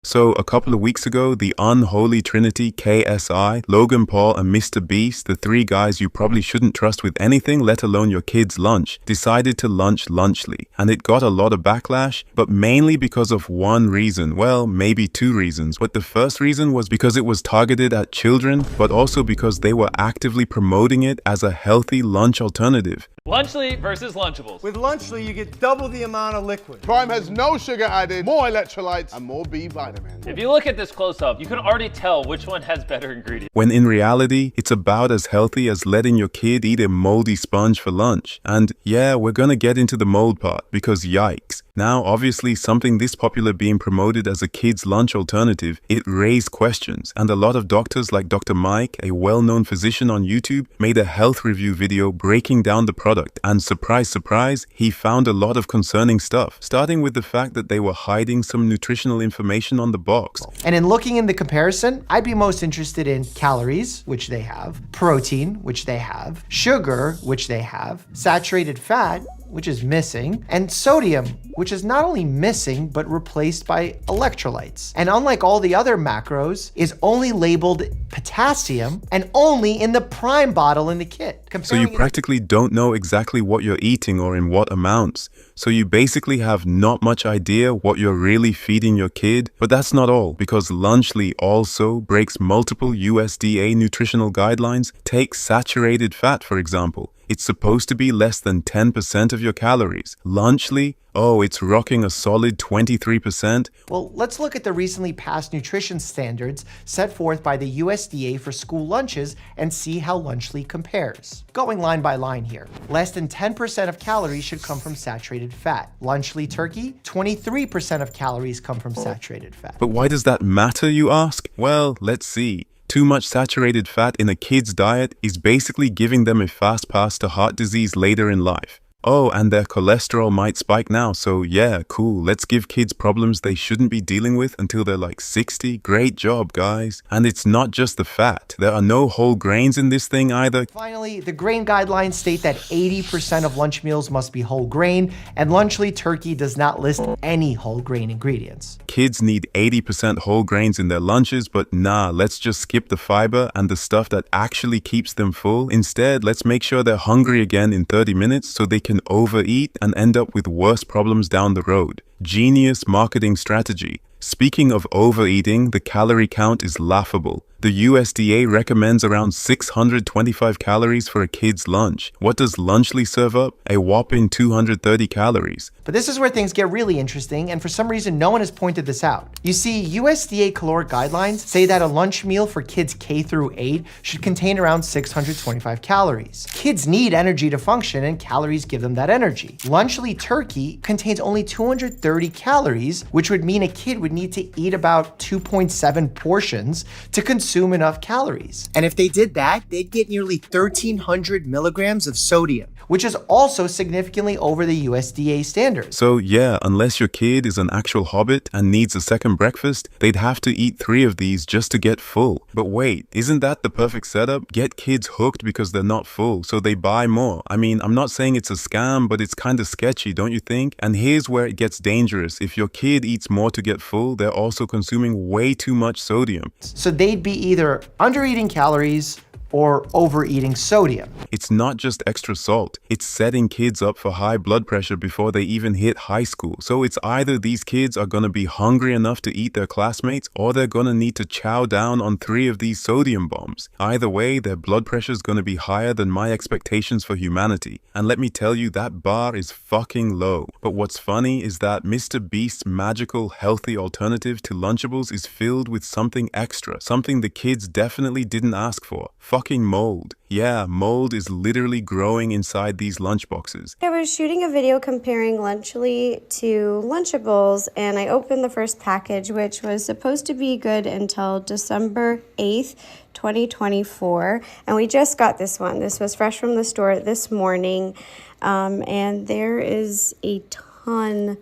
So, a couple of weeks ago, the unholy trinity KSI, Logan Paul, and MrBeast, the three guys you probably shouldn't trust with anything, let alone your kid's lunch, decided to lunch Lunchly. And it got a lot of backlash, but mainly because of one reason. Well, maybe two reasons. But the first reason was because it was targeted at children, but also because they were actively promoting it as a healthy lunch alternative. Lunchly versus Lunchables. With Lunchly, you get double the amount of liquid. Prime has no sugar added, more electrolytes, and more B vitamins. If you look at this close up, you can already tell which one has better ingredients. When in reality, it's about as healthy as letting your kid eat a moldy sponge for lunch. And yeah, we're gonna get into the mold part, because yikes. Now, obviously, something this popular being promoted as a kid's lunch alternative, it raised questions. And a lot of doctors like Dr. Mike, a well-known physician on YouTube, made a health review video breaking down the product. And surprise, surprise, he found a lot of concerning stuff, starting with the fact that they were hiding some nutritional information on the box. And in looking in the comparison, I'd be most interested in calories, which they have, protein, which they have, sugar, which they have, saturated fat, which is missing, and sodium, which is not only missing, but replaced by electrolytes. And unlike all the other macros, is only labeled potassium and only in the prime bottle in the kit. So you practically don't know exactly what you're eating or in what amounts. So you basically have not much idea what you're really feeding your kid. But that's not all, because Lunchly also breaks multiple USDA nutritional guidelines. Take saturated fat, for example. It's supposed to be less than 10% of your calories. Lunchly, oh, it's rocking a solid 23%. Well, let's look at the recently passed nutrition standards set forth by the USDA for school lunches and see how Lunchly compares. Going line by line here. Less than 10% of calories should come from saturated fat. Lunchly turkey, 23% of calories come from saturated fat. But why does that matter, you ask? Well, let's see. Too much saturated fat in a kid's diet is basically giving them a fast pass to heart disease later in life. Oh, and their cholesterol might spike now, so yeah, cool. Let's give kids problems they shouldn't be dealing with until they're like 60. Great job, guys. And it's not just the fat. There are no whole grains in this thing either. Finally, the grain guidelines state that 80% of lunch meals must be whole grain, and Lunchly turkey does not list any whole grain ingredients. Kids need 80% whole grains in their lunches, but nah, let's just skip the fiber and the stuff that actually keeps them full. Instead, let's make sure they're hungry again in 30 minutes so they can overeat and end up with worse problems down the road. Genius marketing strategy. Speaking of overeating, the calorie count is laughable. The USDA recommends around 625 calories for a kid's lunch. What does Lunchly serve up? A whopping 230 calories. But this is where things get really interesting, and for some reason no one has pointed this out. You see, USDA caloric guidelines say that a lunch meal for kids K through 8 should contain around 625 calories. Kids need energy to function, and calories give them that energy. Lunchly turkey contains only 230 calories, which would mean a kid would need to eat about 2.7 portions to consume enough calories. And if they did that, they'd get nearly 1,300 milligrams of sodium, which is also significantly over the USDA standard. So yeah, unless your kid is an actual hobbit and needs a second breakfast, they'd have to eat 3 of these just to get full. But wait, isn't that the perfect setup? Get kids hooked because they're not full, so they buy more. I mean, I'm not saying it's a scam, but it's kind of sketchy, don't you think? And here's where it gets dangerous. If your kid eats more to get full, they're also consuming way too much sodium. So they'd be either under-eating calories or overeating sodium. It's not just extra salt, it's setting kids up for high blood pressure before they even hit high school. So it's either these kids are gonna be hungry enough to eat their classmates, or they're gonna need to chow down on 3 of these sodium bombs. Either way, their blood pressure is gonna be higher than my expectations for humanity. And let me tell you, that bar is fucking low. But what's funny is that MrBeast's magical, healthy alternative to Lunchables is filled with something extra, something the kids definitely didn't ask for. Fucking mold. Yeah, mold is literally growing inside these lunchboxes. I was shooting a video comparing Lunchly to Lunchables, and I opened the first package, which was supposed to be good until December 8th, 2024. And we just got this one. This was fresh from the store this morning, and there is a ton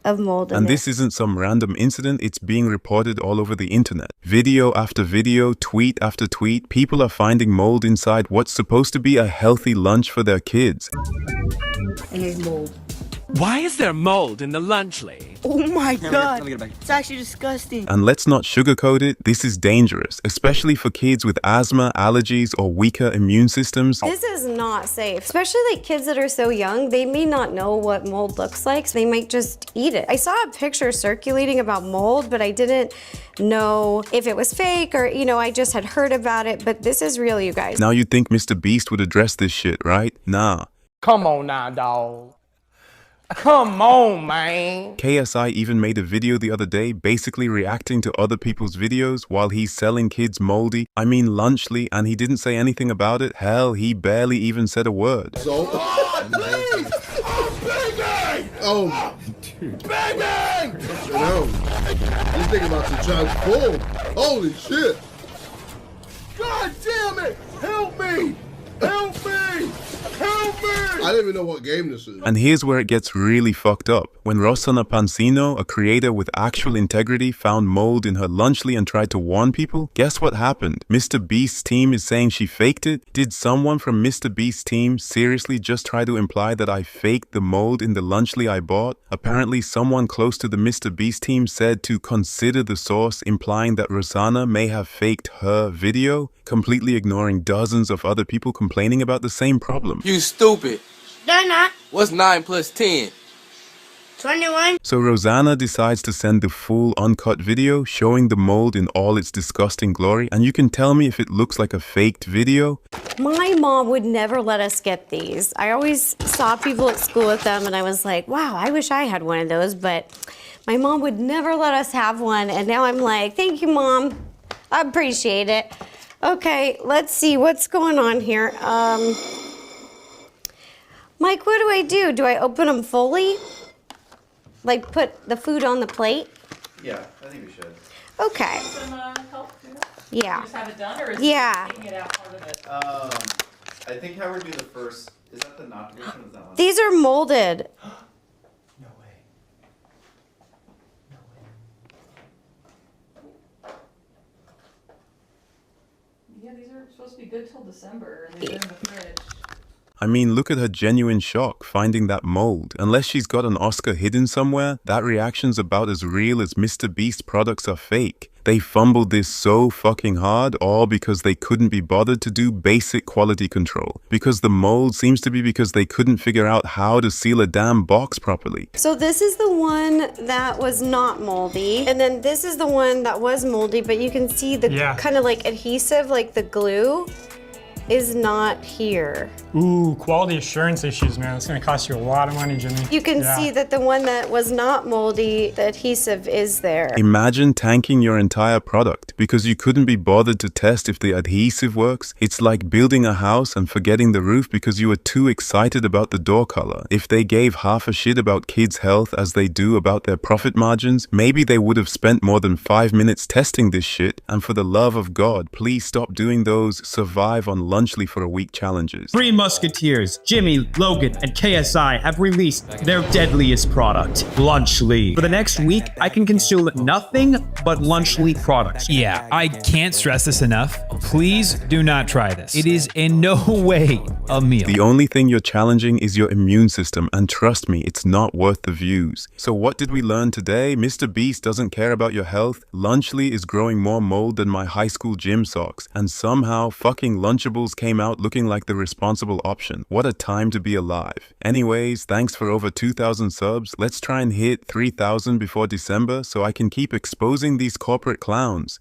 of mold in And it. this isn't some random incident, it's being reported all over the internet. Video after video, tweet after tweet, people are finding mold inside what's supposed to be a healthy lunch for their kids. And there's mold. Why is there mold in the lunchly? Oh my god, it's actually disgusting. And let's not sugarcoat it, this is dangerous, especially for kids with asthma, allergies, or weaker immune systems. This is not safe, especially like kids that are so young. They may not know what mold looks like, so they might just eat it. I saw a picture circulating about mold, but I didn't know if it was fake or, you know, I just had heard about it, but this is real, you guys. Now you'd think MrBeast would address this shit, right? Nah. Come on now, dawg. Come on, man. KSI even made a video the other day basically reacting to other people's videos while he's selling kids moldy, lunchly, and he didn't say anything about it. Hell, he barely even said a word. So, please! I'm begging! Oh, dude. Begging! No. This nigga about to transform. Holy shit! God damn it! Help me! Help me! Help me! I don't even know what game this is. And here's where it gets really fucked up. When Rossana Pansino, a creator with actual integrity, found mold in her lunchly and tried to warn people, guess what happened? MrBeast's team is saying she faked it? Did someone from MrBeast's team seriously just try to imply that I faked the mold in the lunchly I bought? Apparently someone close to the MrBeast team said to consider the source, implying that Rossana may have faked her video, completely ignoring dozens of other people complaining about the same problem. You stupid. They're not. What's 9 plus 10? 21. So Rosanna decides to send the full uncut video showing the mold in all its disgusting glory, and you can tell me if it looks like a faked video. My mom would never let us get these. I always saw people at school with them and I was like, wow, I wish I had one of those, but my mom would never let us have one, and now I'm like, thank you, Mom. I appreciate it. Okay, let's see what's going on here. Mike, what do I do? Do I open them fully? Like put the food on the plate? Yeah, I think we should. Okay. Some help do that? Yeah. You just have it done, or is taking it out part of it? I think how we're doing the first, is that the not version? Is that one? These are molded. No way. No way. Yeah, these are supposed to be good till December, and they're in the fridge. Look at her genuine shock finding that mold. Unless she's got an Oscar hidden somewhere, that reaction's about as real as MrBeast products are fake. They fumbled this so fucking hard, all because they couldn't be bothered to do basic quality control. Because the mold seems to be because they couldn't figure out how to seal a damn box properly. So this is the one that was not moldy, and then this is the one that was moldy, but you can see the kind of like adhesive, like the glue, is not here. Ooh, quality assurance issues, man. It's gonna cost you a lot of money, Jimmy. You can see that the one that was not moldy, the adhesive is there. Imagine tanking your entire product because you couldn't be bothered to test if the adhesive works. It's like building a house and forgetting the roof because you were too excited about the door color. If they gave half a shit about kids' health as they do about their profit margins, maybe they would have spent more than 5 minutes testing this shit. And for the love of God, please stop doing those survive on lunchly for a week challenges. Three Musketeers, Jimmy, Logan, and KSI have released their deadliest product, Lunchly. For the next week, I can consume nothing but Lunchly products. Yeah, I can't stress this enough. Please do not try this. It is in no way a meal. The only thing you're challenging is your immune system, and trust me, it's not worth the views. So what did we learn today? MrBeast doesn't care about your health. Lunchly is growing more mold than my high school gym socks, and somehow fucking Lunchables came out looking like the responsible option. What a time to be alive. Anyways, thanks for over 2,000 subs. Let's try and hit 3,000 before December so I can keep exposing these corporate clowns.